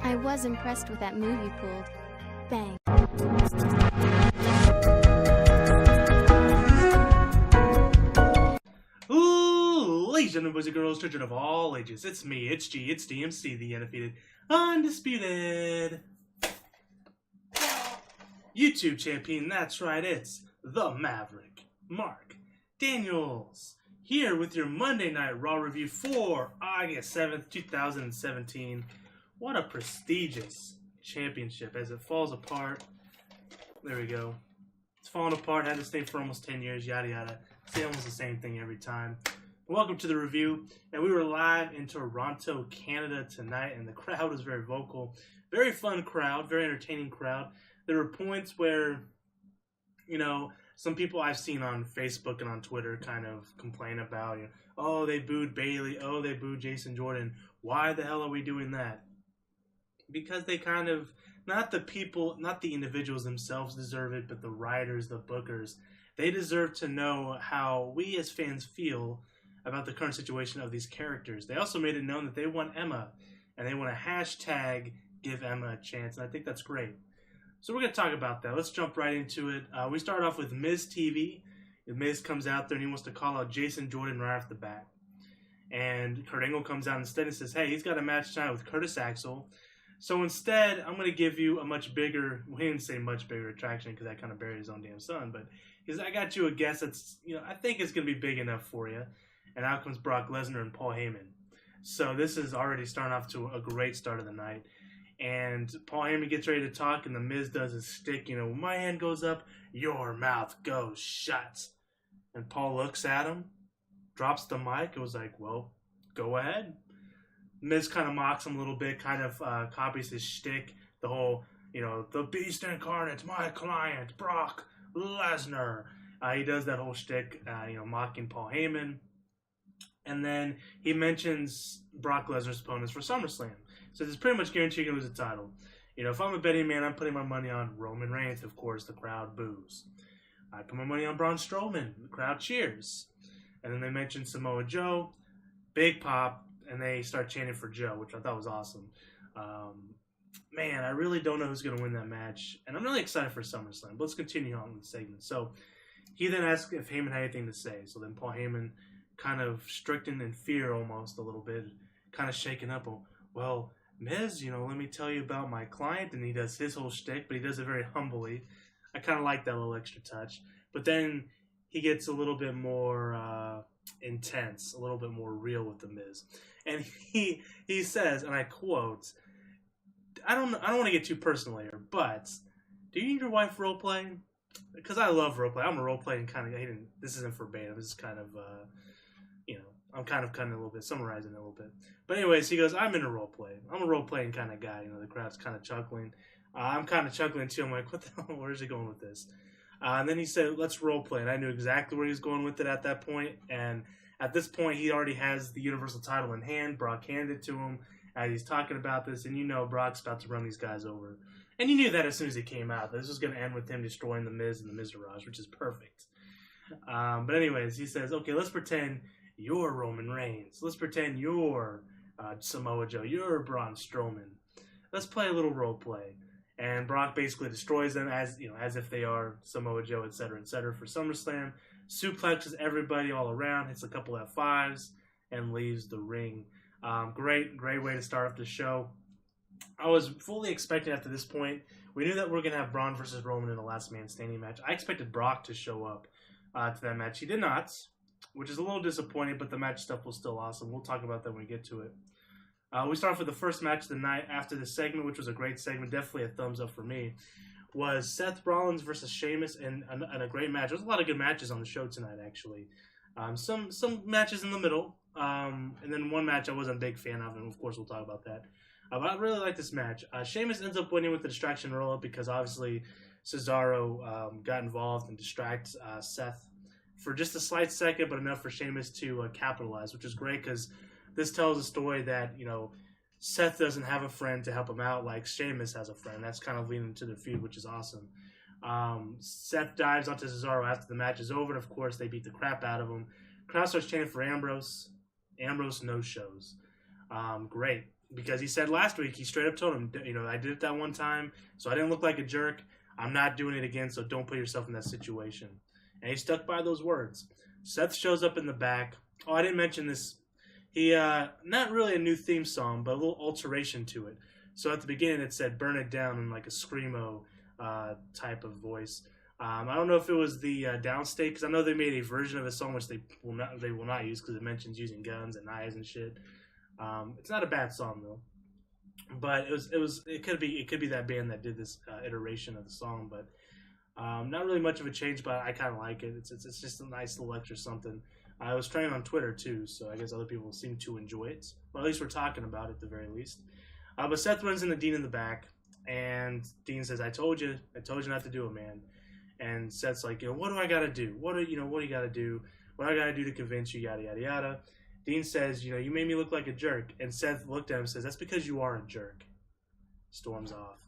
I was impressed with that move you pulled. Bang. Ladies and boys and girls, children of all ages, it's me, it's G, it's DMC, the undefeated, undisputed YouTube champion. That's right, it's the Maverick, Mark Daniels, here with your Monday Night Raw review for August 7th, 2017. What a prestigious championship as it falls apart. There we go. It's falling apart, had this thing for almost 10 years, yada yada. Say almost the same thing every time. Welcome to the review, and we were live in Toronto, Canada tonight, and the crowd was very vocal. Very fun crowd, very entertaining crowd. There were points where, some people I've seen on Facebook and on Twitter kind of complain about, oh, they booed Bayley, oh, they booed Jason Jordan. Why the hell are we doing that? Because they kind of, not the individuals themselves deserve it, but the writers, the bookers, they deserve to know how we as fans feel about the current situation of these characters. They also made it known that they want Emma, and they want to hashtag give Emma a chance, and I think that's great. So we're going to talk about that. Let's jump right into it. We start off with Miz TV. Miz comes out there and he wants to call out Jason Jordan right off the bat. And Kurt Angle comes out instead and says, hey, he's got a match tonight with Curtis Axel. So instead, I'm going to give you a much bigger, we didn't say much bigger attraction because that kind of buried his own damn son, but I got you a guess that's, I think it's going to be big enough for you. And out comes Brock Lesnar and Paul Heyman. So this is already starting off to a great start of the night. And Paul Heyman gets ready to talk, and the Miz does his stick, my hand goes up, your mouth goes shut. And Paul looks at him, drops the mic, and was like, well, go ahead. Miz kind of mocks him a little bit, kind of copies his shtick, the whole, the beast incarnate, my client, Brock Lesnar. He does that whole shtick, mocking Paul Heyman. And then he mentions Brock Lesnar's opponents for Summerslam. So it's pretty much guaranteed you're going to lose the title. If I'm a betting man, I'm putting my money on Roman Reigns. Of course, the crowd boos. I put my money on Braun Strowman. The crowd cheers. And then they mention Samoa Joe. Big pop. And they start chanting for Joe, which I thought was awesome. Man, I really don't know who's going to win that match. And I'm really excited for SummerSlam. But let's continue on with the segment. So he then asks if Heyman had anything to say. So then Paul Heyman, kind of stricken in fear almost a little bit, kind of shaken up. Well, Miz, let me tell you about my client. And he does his whole shtick, but he does it very humbly. I kind of like that little extra touch. But then he gets a little bit more intense, a little bit more real with the Miz. And he says, and I quote, I don't want to get too personal here, but do you need your wife role playing? Because I love role play. I'm a role playing kind of. This isn't verbatim. This is kind of, I'm kind of cutting a little bit, summarizing it a little bit. But anyways, he goes, I'm in a role play. I'm a role playing kind of guy. The crowd's kind of chuckling. I'm kind of chuckling too. I'm like, what the hell? Where's he going with this? And then he said, let's role play. And I knew exactly where he was going with it at that point. And at this point, he already has the Universal title in hand. Brock handed it to him as he's talking about this. And Brock's about to run these guys over. And you knew that as soon as he came out. This was going to end with him destroying the Miz and the Miztourage, which is perfect. But anyways, he says, okay, let's pretend you're Roman Reigns. Let's pretend you're Samoa Joe. You're Braun Strowman. Let's play a little role play. And Brock basically destroys them as if they are Samoa Joe, etc., for SummerSlam. Suplexes everybody all around, hits a couple F5s, and leaves the ring. Great way to start off the show. I was fully expecting after this point, we knew that we were going to have Braun versus Roman in the last man standing match. I expected Brock to show up to that match. He did not, which is a little disappointing, but the match stuff was still awesome. We'll talk about that when we get to it. We start off with the first match of the night after the segment, which was a great segment, definitely a thumbs up for me, was Seth Rollins versus Sheamus, and a great match. There's a lot of good matches on the show tonight, actually. Some matches in the middle, and then one match I wasn't a big fan of, and of course we'll talk about that. But I really like this match. Sheamus ends up winning with the distraction roll-up because obviously Cesaro got involved and distracts Seth for just a slight second, but enough for Sheamus to capitalize, which is great because this tells a story that, Seth doesn't have a friend to help him out like Sheamus has a friend. That's kind of leading into the feud, which is awesome. Seth dives onto Cesaro after the match is over, and of course they beat the crap out of him. Crowd starts chanting for Ambrose. Ambrose no-shows. Great. because he said last week, he straight up told him, I did it that one time, so I didn't look like a jerk. I'm not doing it again, so don't put yourself in that situation. And he stuck by those words. Seth shows up in the back. Oh, I didn't mention this. He, not really a new theme song, but a little alteration to it. So at the beginning, it said "Burn It Down" in like a screamo type of voice. I don't know if it was the downstate, because I know they made a version of a song which they will not use, because it mentions using guns and knives and shit. It's not a bad song though, but it could be that band that did this iteration of the song, but not really much of a change. But I kind of like it. It's just a nice little extra something. I was trending on Twitter too, so I guess other people seem to enjoy it. Well, at least we're talking about it at the very least. But Seth runs into Dean in the back, and Dean says, "I told you not to do it, man." And Seth's like, what do I got to do? What do you got to do? What do I got to do to convince you? Yada yada yada. Dean says, you made me look like a jerk. And Seth looked at him and says, "That's because you are a jerk." Storms off.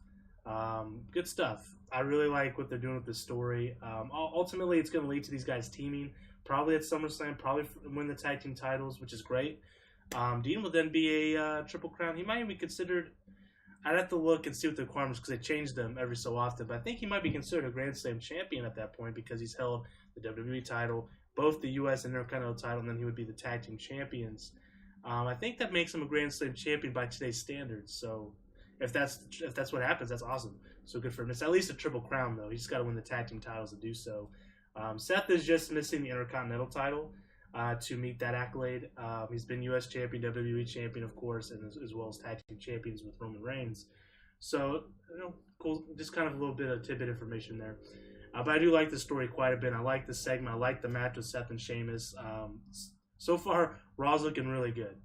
Good stuff. I really like what they're doing with the story. Ultimately, it's going to lead to these guys teaming, probably at SummerSlam, probably win the tag team titles, which is great. Dean will then be a Triple Crown. He might even be considered. I'd have to look and see what the requirements, because they change them every so often. But I think he might be considered a Grand Slam champion at that point, because he's held the WWE title, both the U.S. and Intercontinental title, and then he would be the tag team champions. I think that makes him a Grand Slam champion by today's standards. So if that's what happens, that's awesome. So good for him. It's at least a Triple Crown, though. He's just got to win the tag team titles to do so. Seth is just missing the Intercontinental title to meet that accolade. He's been U.S. champion, WWE champion, of course, and as well as tag team champions with Roman Reigns. So, cool. Just kind of a little bit of tidbit information there. But I do like the story quite a bit. I like the segment. I like the match with Seth and Sheamus. So far, Raw's looking really good.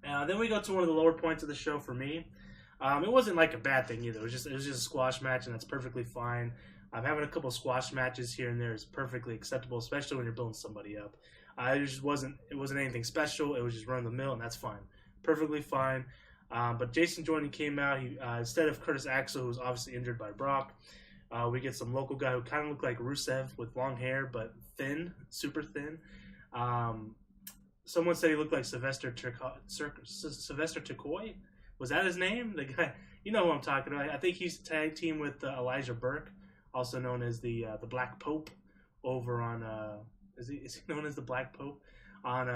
Then we go to one of the lower points of the show for me. It wasn't like a bad thing either. It was just a squash match, and that's perfectly fine. Having a couple squash matches here and there is perfectly acceptable, especially when you're building somebody up. It wasn't anything special. It was just run of the mill, and that's fine, perfectly fine. But Jason Jordan came out. He instead of Curtis Axel, who was obviously injured by Brock, we get some local guy who kind of looked like Rusev with long hair but thin, super thin. Someone said he looked like Sylvester Tercoy. Was that his name? The guy, you know who I'm talking about. I think he's tag team with Elijah Burke, also known as the Black Pope, over on is he known as the Black Pope on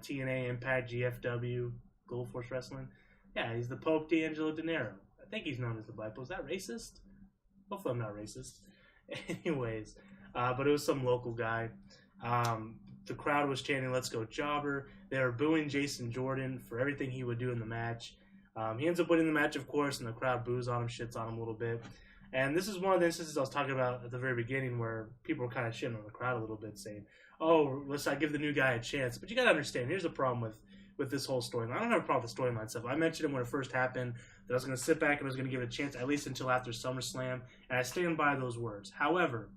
TNA, Impact, GFW, Gold Force Wrestling? Yeah, he's the Pope D'Angelo De Niro. I think he's known as the Black Pope. Is that racist? Hopefully I'm not racist. Anyways, but it was some local guy. The crowd was chanting, "Let's go Jobber." They were booing Jason Jordan for everything he would do in the match. He ends up winning the match, of course, and the crowd boos on him, shits on him a little bit. And this is one of the instances I was talking about at the very beginning where people were kind of shitting on the crowd a little bit, saying, "Oh, let's not give the new guy a chance." But you got to understand, here's the problem with this whole storyline. I don't have a problem with the storyline stuff. I mentioned it when it first happened, that I was going to sit back and I was going to give it a chance at least until after SummerSlam, and I stand by those words. However,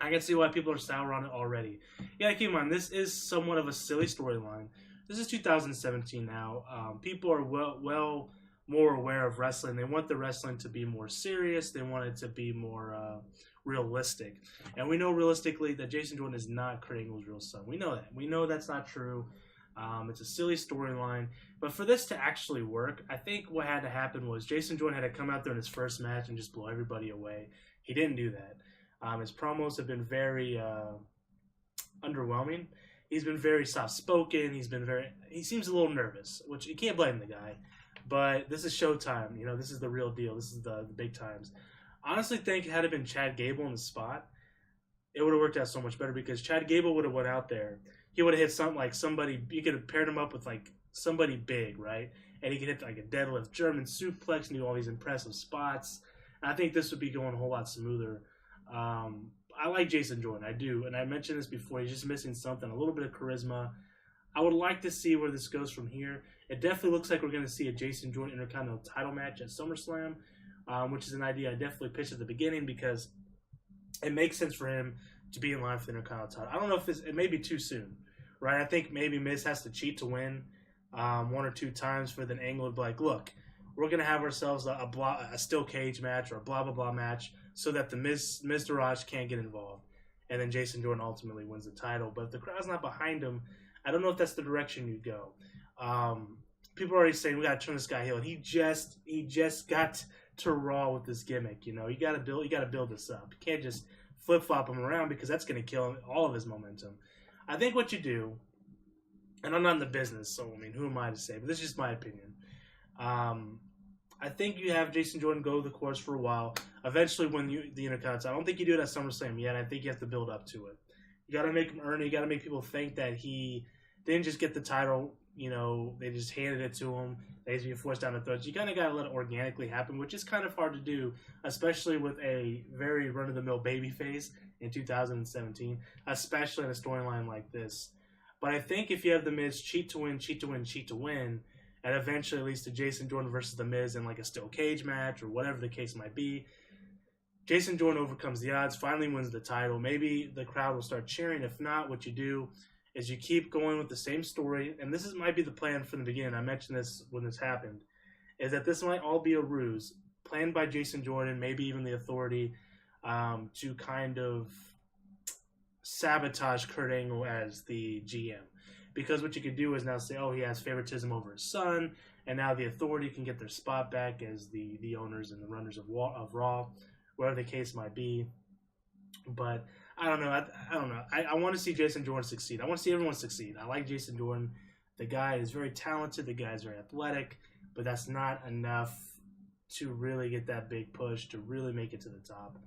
I can see why people are sour on it already. You gotta keep in mind, this is somewhat of a silly storyline. This is 2017 now. People are well more aware of wrestling. They want the wrestling to be more serious. They want it to be more realistic. And we know realistically that Jason Jordan is not Kurt Angle's real son. We know that. We know that's not true. It's a silly storyline. But for this to actually work, I think what had to happen was Jason Jordan had to come out there in his first match and just blow everybody away. He didn't do that. His promos have been very underwhelming. He's been very soft-spoken. He seems a little nervous, which you can't blame the guy. But this is Showtime. This is the real deal. This is the big times. Honestly, think had it been Chad Gable in the spot, it would have worked out so much better, because Chad Gable would have went out there. He would have hit something like somebody. You could have paired him up with like somebody big, right? And he could hit like a deadlift, German suplex, and do all these impressive spots. And I think this would be going a whole lot smoother. I like Jason Jordan, I do, and I mentioned this before. He's just missing something, a little bit of charisma. I would like to see where this goes from here. It definitely looks like we're going to see a Jason Jordan Intercontinental title match at SummerSlam, which is an idea I definitely pitched at the beginning, because it makes sense for him to be in line for the Intercontinental title. I don't know if it may be too soon, right? I think maybe Miz has to cheat to win one or two times for then Angle to be like, look, we're going to have ourselves a steel cage match or a blah, blah, blah match so that the Miz Taraj can't get involved. And then Jason Jordan ultimately wins the title. But if the crowd's not behind him, I don't know if that's the direction you go. people are already saying we got to turn this guy heel, and he just got to Raw with this gimmick. You got to build this up. You can't just flip flop him around because that's going to kill all of his momentum. I think what you do, and I'm not in the business, so I mean, who am I to say? But this is just my opinion. I think you have Jason Jordan go the course for a while. Eventually, when the Intercontinental, I don't think you do it at SummerSlam yet. I think you have to build up to it. You got to make him earn it. You got to make people think that he didn't just get the title. They just handed it to him. They just being forced down the throats. You kind of got to let it organically happen, which is kind of hard to do, especially with a very run-of-the-mill babyface in 2017, especially in a storyline like this. But I think if you have The Miz cheat to win, and eventually leads to Jason Jordan versus The Miz in like a steel cage match or whatever the case might be, Jason Jordan overcomes the odds, finally wins the title. Maybe the crowd will start cheering. If not, what you do is you keep going with the same story, and this might be the plan from the beginning. I mentioned this when this happened, is that this might all be a ruse planned by Jason Jordan, maybe even the Authority, to kind of sabotage Kurt Angle as the GM. Because what you could do is now say, oh, he has favoritism over his son, and now the Authority can get their spot back as the owners and the runners of Raw, whatever the case might be. But I don't know. I don't know. I want to see Jason Jordan succeed. I want to see everyone succeed. I like Jason Jordan. The guy is very talented. The guy is very athletic. But that's not enough to really get that big push, to really make it to the top.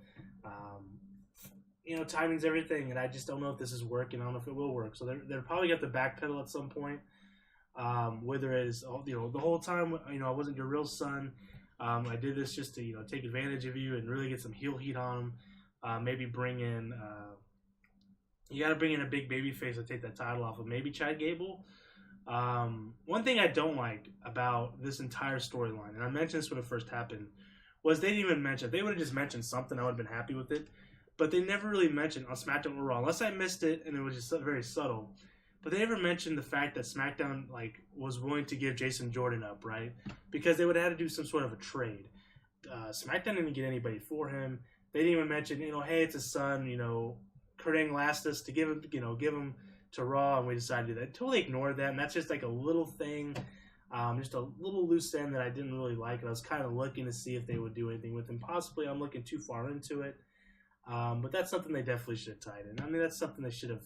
Timing's everything, and I just don't know if this is working. I don't know if it will work. So they're probably got to backpedal at some point. Whether it is, the whole time, I wasn't your real son. I did this just to, take advantage of you and really get some heel heat on him. Maybe bring in, you got to bring in a big baby face to take that title off of. Maybe Chad Gable. One thing I don't like about this entire storyline, and I mentioned this when it first happened, was they didn't even mention. If they would have just mentioned something, I would have been happy with it. But they never really mentioned on SmackDown or Raw, unless I missed it and it was just very subtle. But they never mentioned the fact that SmackDown was willing to give Jason Jordan up, right? Because they would have had to do some sort of a trade. SmackDown didn't get anybody for him. They didn't even mention, hey, it's his son. Kurt Angle asked us to give him to Raw, and we decided to do that. Totally ignored that, and that's just like a little thing, just a little loose end that I didn't really like. And I was kind of looking to see if they would do anything with him. Possibly, I'm looking too far into it. But that's something they definitely should have tied in. I mean, that's something they should have,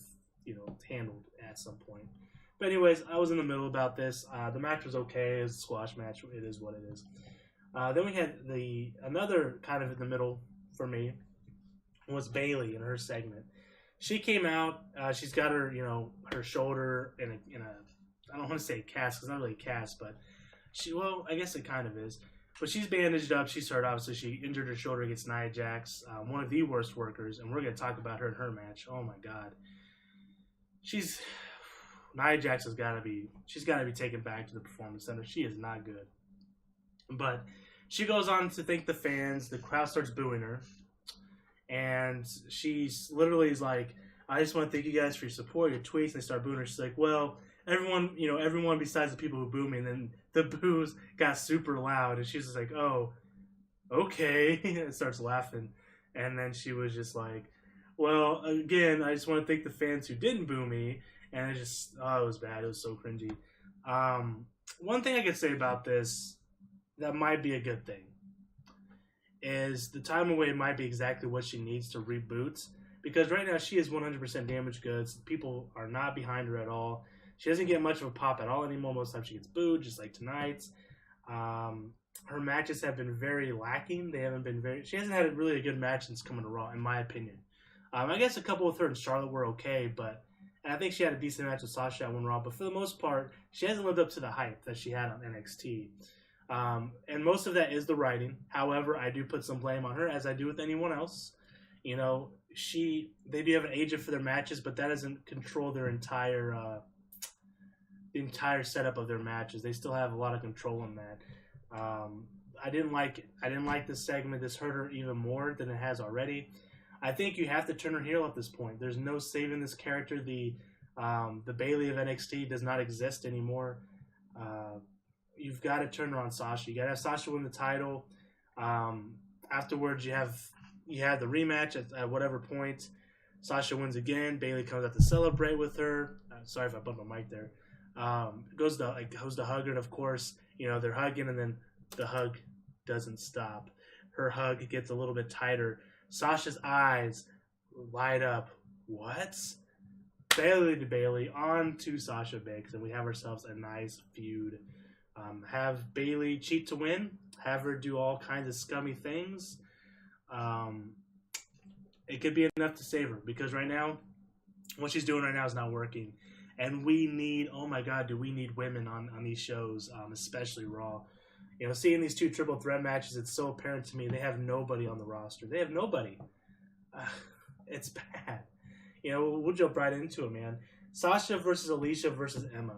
handled at some point. But anyways, I was in the middle about this. The match was okay. It was a squash match. It is what it is. Then we had another kind of in the middle for me was Bayley in her segment. She came out. She's got her, her shoulder in a I don't want to say cast, 'cause it's not really a cast, but I guess it kind of is. But she's bandaged up. She's hurt. Obviously, she injured her shoulder against Nia Jax, one of the worst workers, and we're going to talk about her in her match. Oh my God, Nia Jax she's got to be taken back to the Performance Center. She is not good. But she goes on to thank the fans. The crowd starts booing her, and she's literally is like, "I just want to thank you guys for your support, your tweets." And they start booing her. She's like, "Well, everyone besides the people who boo me." And then the boos got super loud, and she's just like, "Oh, okay," and starts laughing. And then she was just like, "Well, again, I just want to thank the fans who didn't boo me." And it was bad. It was so cringy. One thing I could say about this that might be a good thing is the time away might be exactly what she needs to reboot, because right now she is 100% damaged goods. People are not behind her at all. She doesn't get much of a pop at all anymore. Most of the time she gets booed, just like tonight's. Her matches have been very lacking. She hasn't had really a good match since coming to Raw, in my opinion. I guess a couple with her and Charlotte were okay, and I think she had a decent match with Sasha at Raw, but for the most part, she hasn't lived up to the hype that she had on NXT. And most of that is the writing. However, I do put some blame on her, as I do with anyone else. They do have an agent for their matches, but that doesn't control their entire setup of their matches. They still have a lot of control in that. I didn't like it. I didn't like this segment. This hurt her even more than it has already. I think you have to turn her heel at this point. There's no saving this character. The Bayley of NXT does not exist anymore. You've got to turn her on Sasha. You got to have Sasha win the title. Afterwards, you have the rematch at whatever point. Sasha wins again. Bayley comes out to celebrate with her. Sorry if I bumped my mic there. Goes to hug her, and of course, they're hugging, and then the hug doesn't stop. Her hug gets a little bit tighter. Sasha's eyes light up. What? Bailey to Bailey on to Sasha Banks, and we have ourselves a nice feud. Have Bailey cheat to win. Have her do all kinds of scummy things. It could be enough to save her, because right now, what she's doing right now is not working. And we need, oh my God, do we need women on these shows, especially Raw. Seeing these two triple threat matches, it's so apparent to me they have nobody on the roster. They have nobody. It's bad. We'll jump right into it, man. Sasha versus Alicia versus Emma,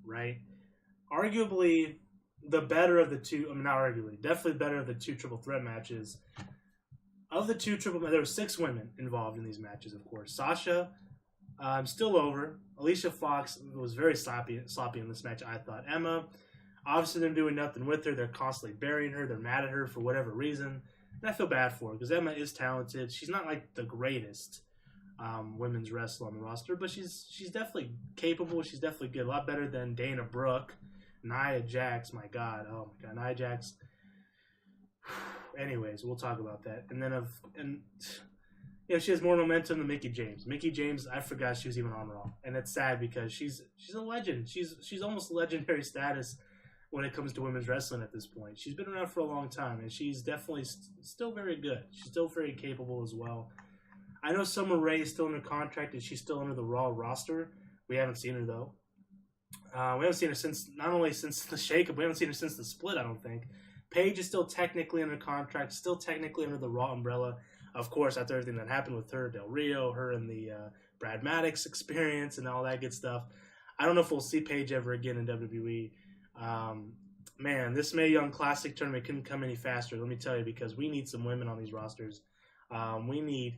right? Arguably the better of the two. I mean, not arguably, definitely better of the two triple threat matches. Of the two there were 6 women involved in these matches, of course. Sasha, still over. Alicia Fox was very sloppy in this match, I thought. Emma, obviously they're doing nothing with her. They're constantly burying her. They're mad at her for whatever reason. And I feel bad for her, because Emma is talented. She's not like the greatest women's wrestler on the roster, but she's definitely capable. She's definitely good. A lot better than Dana Brooke, Nia Jax. My God, oh my God, Nia Jax. Anyways, we'll talk about that. And then she has more momentum than Mickie James. Mickie James, I forgot she was even on Raw, and it's sad because she's a legend. She's almost legendary status when it comes to women's wrestling at this point. She's been around for a long time, and she's definitely still very good. She's still very capable as well. I know Summer Rae is still under contract, and she's still under the Raw roster. We haven't seen her, though. We haven't seen her not only since the shakeup, we haven't seen her since the split, I don't think. Paige is still technically under contract, still technically under the Raw umbrella. Of course, after everything that happened with her, Del Rio, her and the Brad Maddox experience and all that good stuff. I don't know if we'll see Paige ever again in WWE. Man, this Mae Young Classic tournament couldn't come any faster, let me tell you, because we need some women on these rosters. We need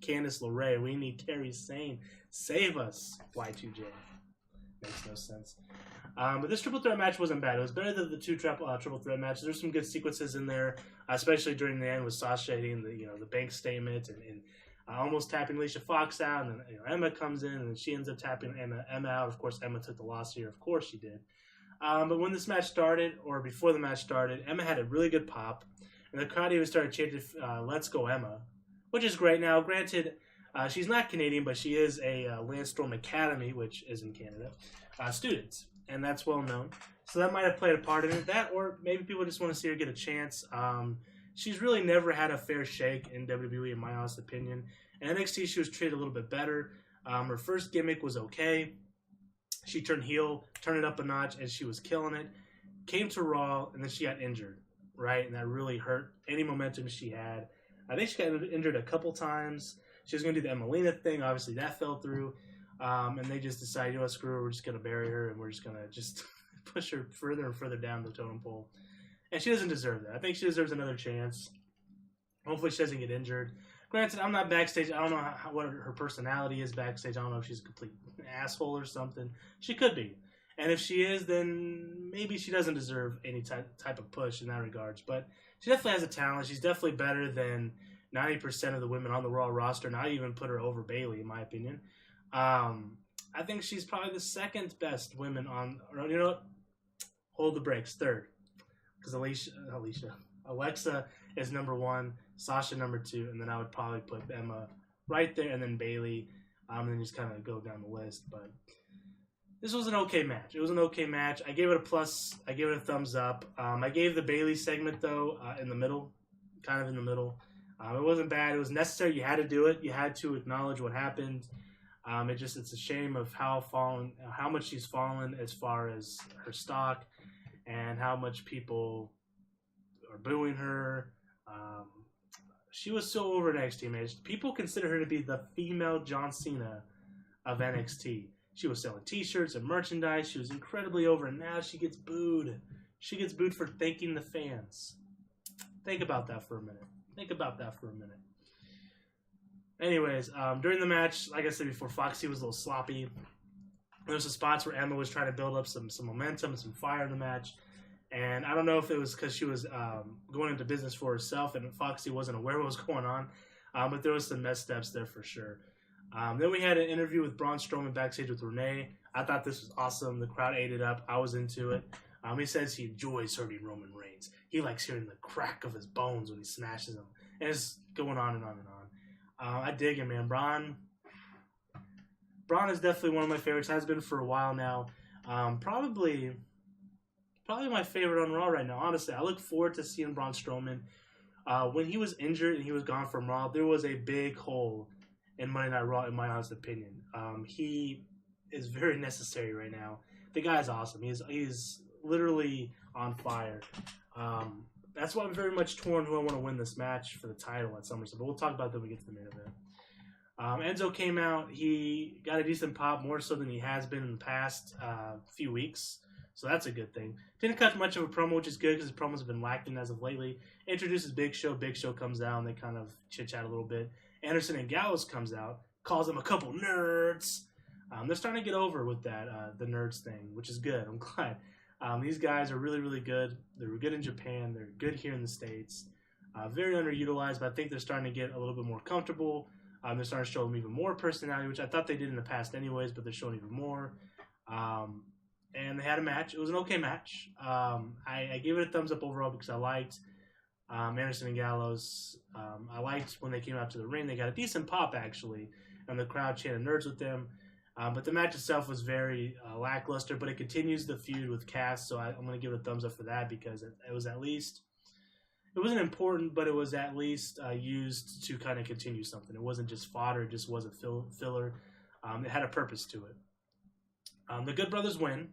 Candice LeRae. We need Kairi Sane. Save us, Y2J. Makes no sense. But this triple threat match wasn't bad. It was better than the two triple threat matches. There's some good sequences in there, especially during the end with Sasha hitting the bank statement and almost tapping Alicia Fox out, and then Emma comes in and she ends up tapping Emma out. Of course, Emma took the loss here. Of course, she did. But when this match started, or before the match started, Emma had a really good pop, and the crowd even started chanting "Let's go, Emma," which is great. Now, granted, she's not Canadian, but she is a Landstorm Academy, which is in Canada, student. And that's well known. So that might have played a part in it. That, or maybe people just want to see her get a chance. She's really never had a fair shake in WWE, in my honest opinion. In NXT, she was treated a little bit better. Her first gimmick was okay. She turned heel, turned it up a notch, and she was killing it. Came to Raw, and then she got injured, right? And that really hurt any momentum she had. I think she got injured a couple times. She was going to do the Emelina thing. Obviously, that fell through. And they just decided, screw her, we're just going to bury her, and we're just going to just push her further and further down the totem pole. And she doesn't deserve that. I think she deserves another chance. Hopefully she doesn't get injured. Granted, I'm not backstage. I don't know what her personality is backstage. I don't know if she's a complete asshole or something. She could be. And if she is, then maybe she doesn't deserve any type of push in that regards. But she definitely has a talent. She's definitely better than 90% of the women on the Raw roster. And I even put her over Bailey, in my opinion. I think she's probably the second best women on, or you know what? Hold the brakes, third. Because Alexa is number 1, Sasha number 2, and then I would probably put Emma right there, and then Bailey, and then just kind of go down the list. But this was an okay match. It was an okay match. I gave it a plus. I gave it a thumbs up. I gave the Bailey segment, though, in the middle, kind of in the middle. It wasn't bad. It was necessary. You had to do it. You had to acknowledge what happened. It's a shame of how much she's fallen as far as her stock, and how much people are booing her. She was so over NXT, man. People consider her to be the female John Cena of NXT. She was selling T-shirts and merchandise. She was incredibly over, and now she gets booed. She gets booed for thanking the fans. Think about that for a minute. Anyways, during the match, like I said before, Foxy was a little sloppy. There was some spots where Emma was trying to build up some momentum, some fire in the match. And I don't know if it was because she was going into business for herself and Foxy wasn't aware what was going on. But there was some missteps there for sure. Then we had an interview with Braun Strowman backstage with Renee. I thought this was awesome. The crowd ate it up. I was into it. He says he enjoys hurting Roman Reigns. He likes hearing the crack of his bones when he smashes them. And it's going on and on and on. I dig him, man. Braun is definitely one of my favorites. Has been for a while now. Probably my favorite on Raw right now. Honestly, I look forward to seeing Braun Strowman. When he was injured and he was gone from Raw, there was a big hole in Monday Night Raw, in my honest opinion. He is very necessary right now. The guy's awesome. He's literally on fire. That's why I'm very much torn who I want to win this match for the title at SummerSlam. But we'll talk about that when we get to the main event. Enzo came out. He got a decent pop, more so than he has been in the past few weeks. So that's a good thing. Didn't cut much of a promo, which is good because his promos have been lacking as of lately. Introduces Big Show. Big Show comes out and they kind of chit-chat a little bit. Anderson and Gallows comes out, calls them a couple nerds. They're starting to get over with that, the nerds thing, which is good. I'm glad. These guys are really, really good. They were good in Japan. They're good here in the States. Very underutilized, but I think they're starting to get a little bit more comfortable. They're starting to show them even more personality, which I thought they did in the past anyways, but they're showing even more. And they had a match. It was an okay match. I gave it a thumbs up overall because I liked Anderson and Gallows. I liked when they came out to the ring. They got a decent pop, actually, and the crowd chanted nerds with them. But the match itself was very lackluster, but it continues the feud with Cass, so I'm going to give it a thumbs up for that because it was at least, it wasn't important, but it was at least used to kind of continue something. It wasn't just fodder, it just wasn't filler. It had a purpose to it. The Good Brothers win.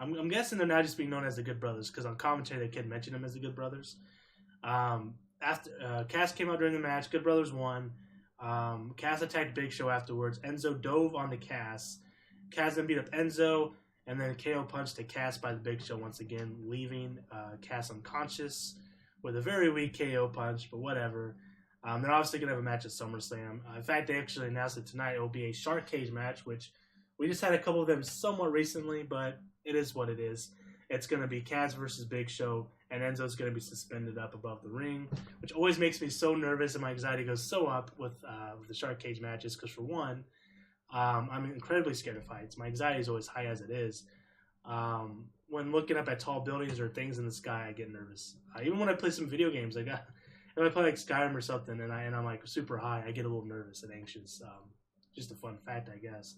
I'm guessing they're now just being known as the Good Brothers because on commentary they can't mention them as the Good Brothers. After Cass came out during the match, Good Brothers won. Cass attacked Big Show afterwards. Enzo dove onto Cass. Cass then beat up Enzo, and then KO punched to Cass by the Big Show once again, leaving Cass unconscious with a very weak KO punch, but whatever. They're obviously going to have a match at SummerSlam. In fact, they actually announced it tonight. It will be a shark cage match, which we just had a couple of them somewhat recently, but it is what it is. It's going to be Cass versus Big Show, and Enzo's going to be suspended up above the ring, which always makes me so nervous, and my anxiety goes so up with the shark cage matches, because for one, I'm incredibly scared of heights. My anxiety is always high as it is. When looking up at tall buildings or things in the sky, I get nervous. Even when I play some video games, if I play like Skyrim or something, and I'm like super high, I get a little nervous and anxious. Just a fun fact, I guess.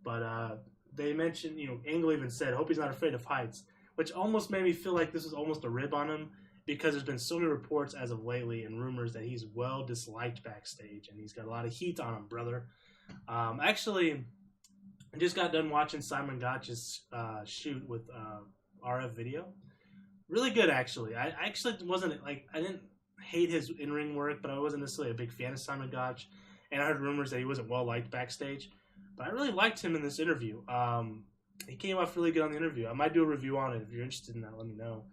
But they mentioned, Angle even said, hope he's not afraid of heights, which almost made me feel like this was almost a rib on him because there's been so many reports as of lately and rumors that he's well disliked backstage and he's got a lot of heat on him, brother. Actually, I just got done watching Simon Gotch's shoot with RF Video. Really good, actually. I actually wasn't, I didn't hate his in-ring work, but I wasn't necessarily a big fan of Simon Gotch, and I heard rumors that he wasn't well liked backstage. But I really liked him in this interview. He came off really good on the interview. I might do a review on it. If you're interested in that, let me know.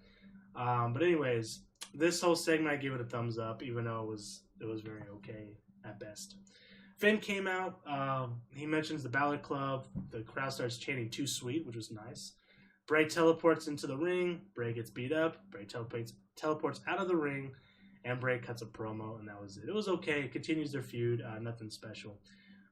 But anyways, this whole segment, I gave it a thumbs up, even though it was very okay at best. Finn came out. He mentions the Ballet Club. The crowd starts chanting "Too Sweet," which was nice. Bray teleports into the ring. Bray gets beat up. Bray teleports out of the ring, and Bray cuts a promo, and that was it. It was okay. It continues their feud. Nothing special.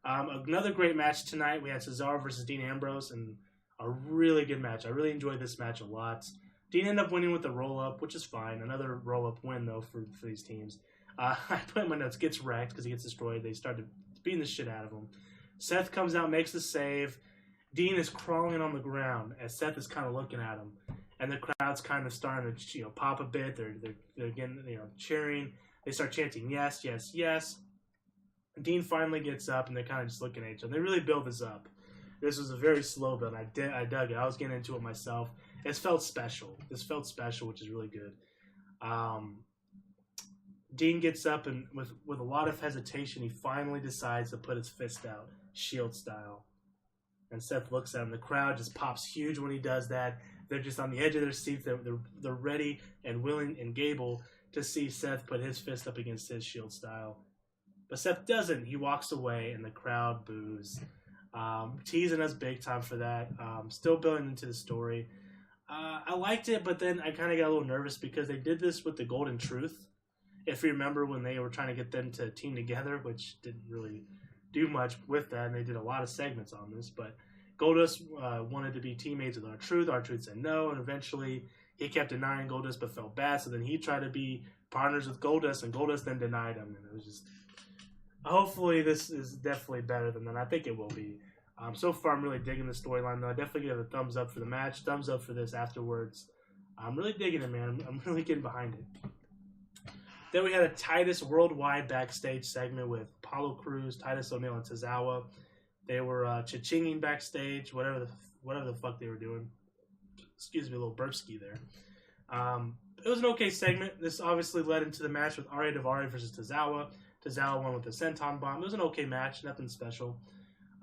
Another great match tonight. We had Cesaro versus Dean Ambrose, and a really good match. I really enjoyed this match a lot. Dean ended up winning with a roll-up, which is fine. Another roll-up win, though, for these teams. I put in my notes, gets wrecked because he gets destroyed. They started beating the shit out of him. Seth comes out, makes the save. Dean is crawling on the ground as Seth is kind of looking at him. And the crowd's kind of starting to pop a bit. They're getting, cheering. They start chanting, yes, yes, yes. Dean finally gets up, and they're kind of just looking at each other. They really build this up. This was a very slow build. I dug it. I was getting into it myself. This felt special, which is really good. Dean gets up, and with a lot of hesitation, he finally decides to put his fist out, Shield style. And Seth looks at him. The crowd just pops huge when he does that. They're just on the edge of their seats. They're ready and willing and able to see Seth put his fist up against his Shield style. But Seth doesn't. He walks away, and the crowd boos. Teasing us big time for that. Still building into the story. I liked it, but then I kind of got a little nervous because they did this with the Golden Truth. If you remember when they were trying to get them to team together, which didn't really do much with that, and they did a lot of segments on this. But Goldust wanted to be teammates with R-Truth. R-Truth said no, and eventually he kept denying Goldust, but felt bad. So then he tried to be partners with Goldust, and Goldust then denied him. And it was just. Hopefully, this is definitely better than that. I think it will be. So far, I'm really digging the storyline, though. I definitely give it a thumbs up for the match, thumbs up for this afterwards. I'm really digging it, man. I'm really getting behind it. Then we had a Titus Worldwide backstage segment with Apollo Crews, Titus O'Neil, and Tozawa. They were cha-chinging backstage, whatever the fuck they were doing. Excuse me, a little burpski there. It was an okay segment. This obviously led into the match with Aria Daivari versus Tozawa. Tozawa won with the Senton Bomb. It was an okay match, nothing special.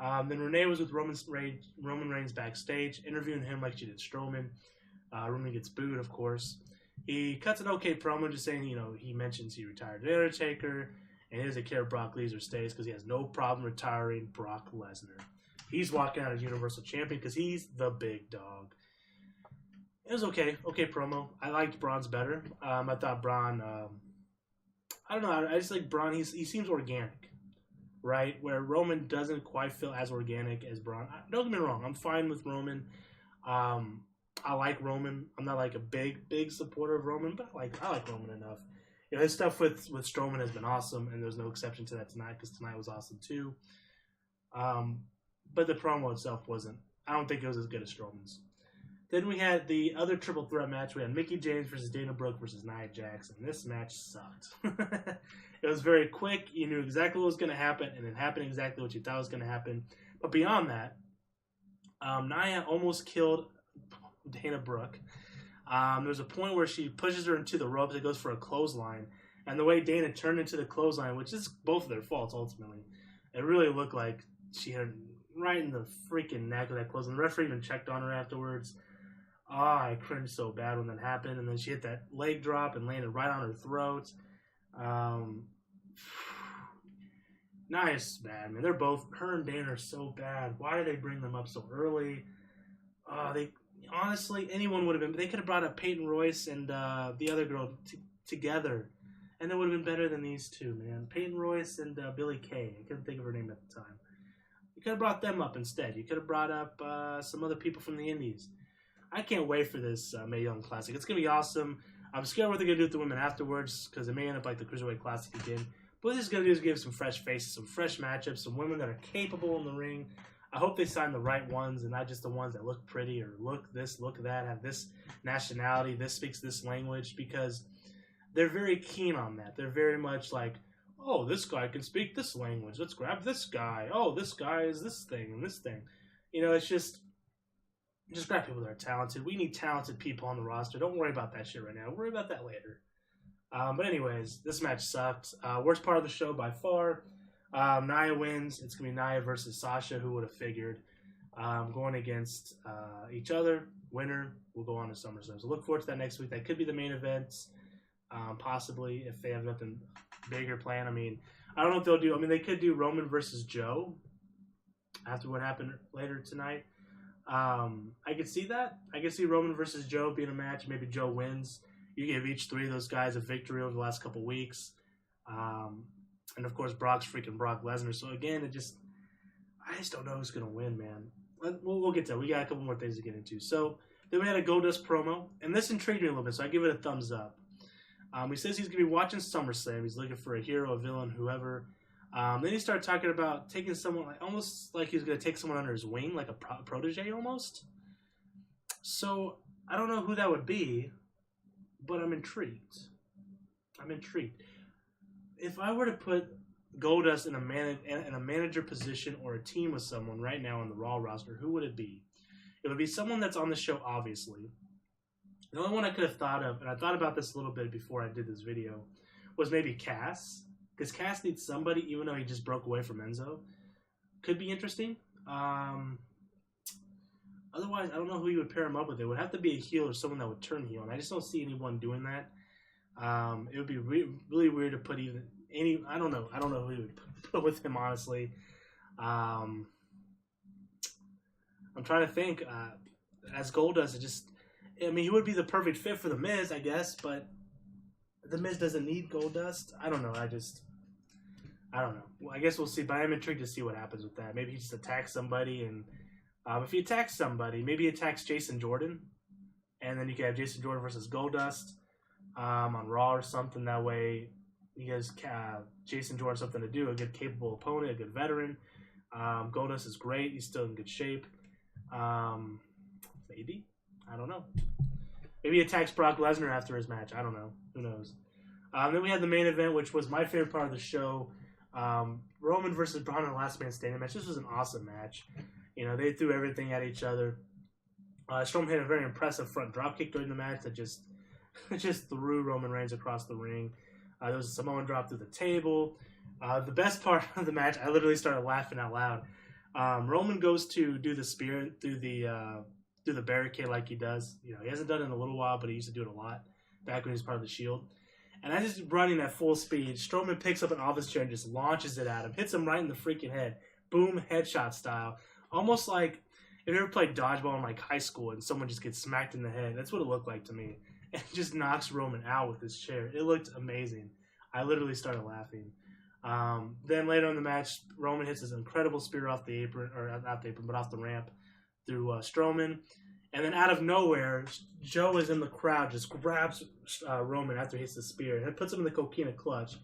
Then Renee was with Roman Reigns backstage, interviewing him like she did Strowman. Roman gets booed, of course. He cuts an okay promo just saying, he mentions he retired The Undertaker, and he doesn't care if Brock leaves or stays because he has no problem retiring Brock Lesnar. He's walking out as Universal Champion because he's the big dog. It was okay promo. I liked Braun's better. I thought Braun, I don't know, I just like Braun. He seems organic, right? Where Roman doesn't quite feel as organic as Braun. Don't get me wrong, I'm fine with Roman. I like Roman. I'm not like a big supporter of Roman, but I like Roman enough. His stuff with Strowman has been awesome, and there's no exception to that tonight because tonight was awesome too. But the promo itself wasn't. I don't think it was as good as Strowman's. Then we had the other triple threat match. We had Mickie James versus Dana Brooke versus Nia Jax, and this match sucked. It was very quick. You knew exactly what was going to happen, and it happened exactly what you thought was going to happen. But beyond that, Nia almost killed Dana Brooke. There's a point where she pushes her into the ropes. It goes for a clothesline. And the way Dana turned into the clothesline, which is both of their faults ultimately, it really looked like she had right in the freaking neck of that clothesline. The referee even checked on her afterwards. I cringed so bad when that happened. And then she hit that leg drop and landed right on her throat. Nice, bad, man. They're both, her and Dana are so bad. Why did they bring them up so early? Honestly, anyone would have been. They could have brought up Peyton Royce and the other girl together, and it would have been better than these two, man. Peyton Royce and Billie Kay. I couldn't think of her name at the time. You could have brought them up instead. You could have brought up some other people from the Indies. I can't wait for this Mae Young Classic. It's gonna be awesome. I'm scared what they're gonna do with the women afterwards because it may end up like the Cruiserweight Classic again. But what this is gonna do is give some fresh faces, some fresh matchups, some women that are capable in the ring. I hope they sign the right ones and not just the ones that look pretty or look this, look that, have this nationality, this speaks this language, because they're very keen on that. They're very much like, oh, this guy can speak this language. Let's grab this guy. Oh, this guy is this thing and this thing. It's just grab people that are talented. We need talented people on the roster. Don't worry about that shit right now. Worry about that later. But anyways, this match sucked. Worst part of the show by far. Nia wins. It's going to be Nia versus Sasha. Who would have figured? Going against each other. Winner will go on to SummerSlam. So look forward to that next week. That could be the main event. Possibly, if they have nothing bigger planned. I don't know what they'll do. They could do Roman versus Joe after what happened later tonight. I could see that. I could see Roman versus Joe being a match. Maybe Joe wins. You give each three of those guys a victory over the last couple weeks. And of course, Brock's freaking Brock Lesnar. So again, I just don't know who's going to win, man. We'll get to that. We got a couple more things to get into. So then we had a Goldust promo, and this intrigued me a little bit, so I give it a thumbs up. He says he's going to be watching SummerSlam. He's looking for a hero, a villain, whoever. Then he started talking about taking someone, almost like he was going to take someone under his wing, like a protege almost. So I don't know who that would be, but I'm intrigued. If I were to put Goldust in a manager position or a team with someone right now on the Raw roster, who would it be? It would be someone that's on the show, obviously. The only one I could have thought of, and I thought about this a little bit before I did this video, was maybe Cass. Because Cass needs somebody, even though he just broke away from Enzo. Could be interesting. Otherwise, I don't know who you would pair him up with. It would have to be a heel or someone that would turn heel, and I just don't see anyone doing that. It would be really weird to put I don't know who you would put with him, honestly. I'm trying to think. As Goldust, he would be the perfect fit for The Miz, I guess, but The Miz doesn't need Goldust. I don't know. I don't know. Well, I guess we'll see, but I'm intrigued to see what happens with that. Maybe he just attacks somebody, and if he attacks somebody, maybe he attacks Jason Jordan, and then you can have Jason Jordan versus Goldust on Raw or something. That way, you guys Jason Jordan something to do. A good, capable opponent, a good veteran. Goldust is great. He's still in good shape. Maybe. I don't know. Maybe he attacks Brock Lesnar after his match. I don't know. Who knows? Then we had the main event, which was my favorite part of the show. Roman versus Braun in the Last Man Standing match. This was an awesome match. You know, they threw everything at each other. Strowman had a very impressive front dropkick during the match that just threw Roman Reigns across the ring. There was a Samoan drop through the table. The best part of the match, I literally started laughing out loud. Roman goes to do the spear through the barricade like he does. You know, he hasn't done it in a little while, but he used to do it a lot back when he was part of the Shield. And as he's running at full speed, Strowman picks up an office chair and just launches it at him. Hits him right in the freaking head. Boom, headshot style. Almost like if you ever played dodgeball in like high school and someone just gets smacked in the head. That's what it looked like to me. And just knocks Roman out with his chair. It looked amazing. I literally started laughing. Then later in the match, Roman hits his incredible spear off the apron, or not the apron, but off the ramp through Strowman. And then out of nowhere, Joe is in the crowd, just grabs Roman after he hits the spear, and it puts him in the coquina clutch,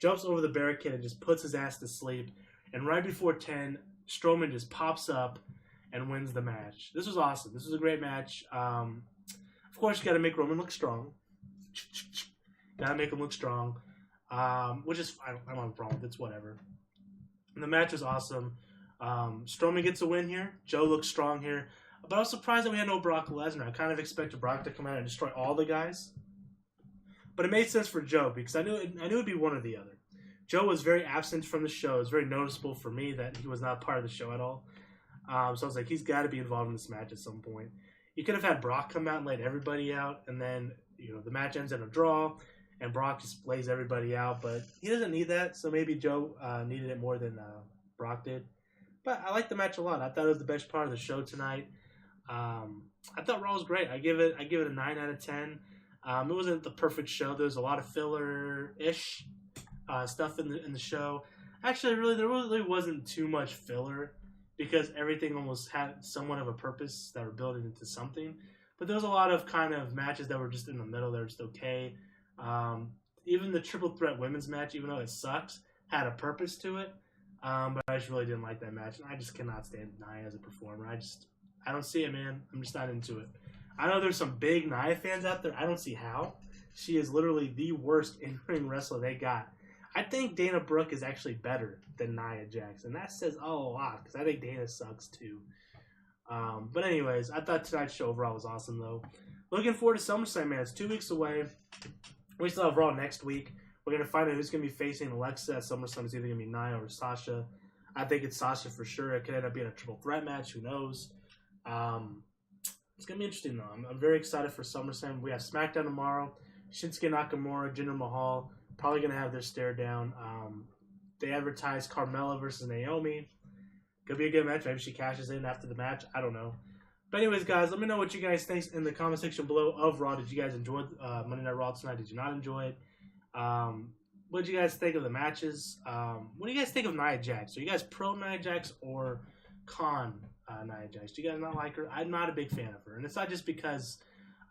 jumps over the barricade and just puts his ass to sleep. And right before 10, Strowman just pops up and wins the match. This was awesome. This was a great match. Of course, you got to make Roman look strong. Got to make him look strong, which is fine. I don't have a problem with it. It's whatever. And the match was awesome. Strowman gets a win here. Joe looks strong here. But I was surprised that we had no Brock Lesnar. I kind of expected Brock to come out and destroy all the guys. But it made sense for Joe because I knew it'd be one or the other. Joe was very absent from the show. It was very noticeable for me that he was not part of the show at all. So I was like, he's got to be involved in this match at some point. You could have had Brock come out and laid everybody out, and then the match ends in a draw, and Brock just lays everybody out. But he doesn't need that, so maybe Joe needed it more than Brock did. But I liked the match a lot. I thought it was the best part of the show tonight. I thought Raw was great. I give it a 9 out of 10. It wasn't the perfect show. There was a lot of filler-ish stuff in the show. Actually, there really wasn't too much filler because everything almost had somewhat of a purpose that were building into something. But there was a lot of kind of matches that were just in the middle. They were just okay. Even the Triple Threat Women's match, even though it sucks, had a purpose to it. But I just really didn't like that match. And I just cannot stand Nia as a performer. I don't see it, man. I'm just not into it. I know there's some big Nia fans out there. I don't see how. She is literally the worst in-ring wrestler they got. I think Dana Brooke is actually better than Nia Jax. And that says a lot because I think Dana sucks too. But anyways, I thought tonight's show overall was awesome, though. Looking forward to SummerSlam, man. It's 2 weeks away. We still have Raw next week. We're going to find out who's going to be facing Alexa at SummerSlam. It's either going to be Nia or Sasha. I think it's Sasha for sure. It could end up being a triple threat match. Who knows? It's going to be interesting, though. I'm very excited for SummerSlam. We have SmackDown tomorrow. Shinsuke Nakamura, Jinder Mahal, probably going to have their stare down. They advertised Carmella versus Naomi. Could be a good match. Maybe she cashes in after the match. I don't know. But anyways, guys, let me know what you guys think in the comment section below of Raw. Did you guys enjoy Monday Night Raw tonight? Did you not enjoy it? What did you guys think of the matches? What do you guys think of Nia Jax? Are you guys pro Nia Jax or con Nia Jax? Do you guys not like her? I'm not a big fan of her. And it's not just because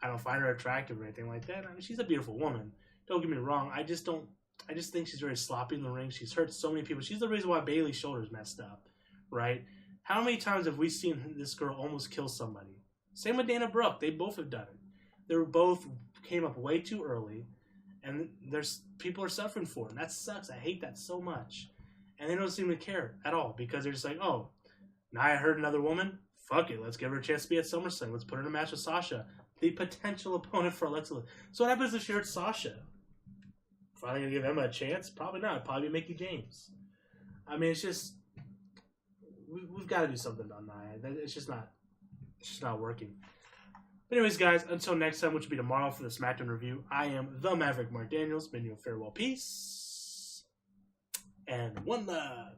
I don't find her attractive or anything like that. I mean, she's a beautiful woman. Don't get me wrong. I just think she's very sloppy in the ring. She's hurt so many people. She's the reason why Bayley's shoulder's messed up, right? How many times have we seen this girl almost kill somebody? Same with Dana Brooke. They both have done it. They were both came up way too early, and people are suffering for it. And that sucks. I hate that so much. And they don't seem to care at all because they're just like, oh, Nia hurt another woman? Fuck it. Let's give her a chance to be at SummerSlam. Let's put her in a match with Sasha, the potential opponent for Alexa. So what happens if she hurts Sasha? Finally going to give Emma a chance? Probably not. Probably Mickey James. I mean, it's just... We've got to do something on Nia. It's just not working. But anyways, guys, until next time, which will be tomorrow for the SmackDown review, I am the Maverick Mark Daniels. Bidding you a farewell, peace, and one love.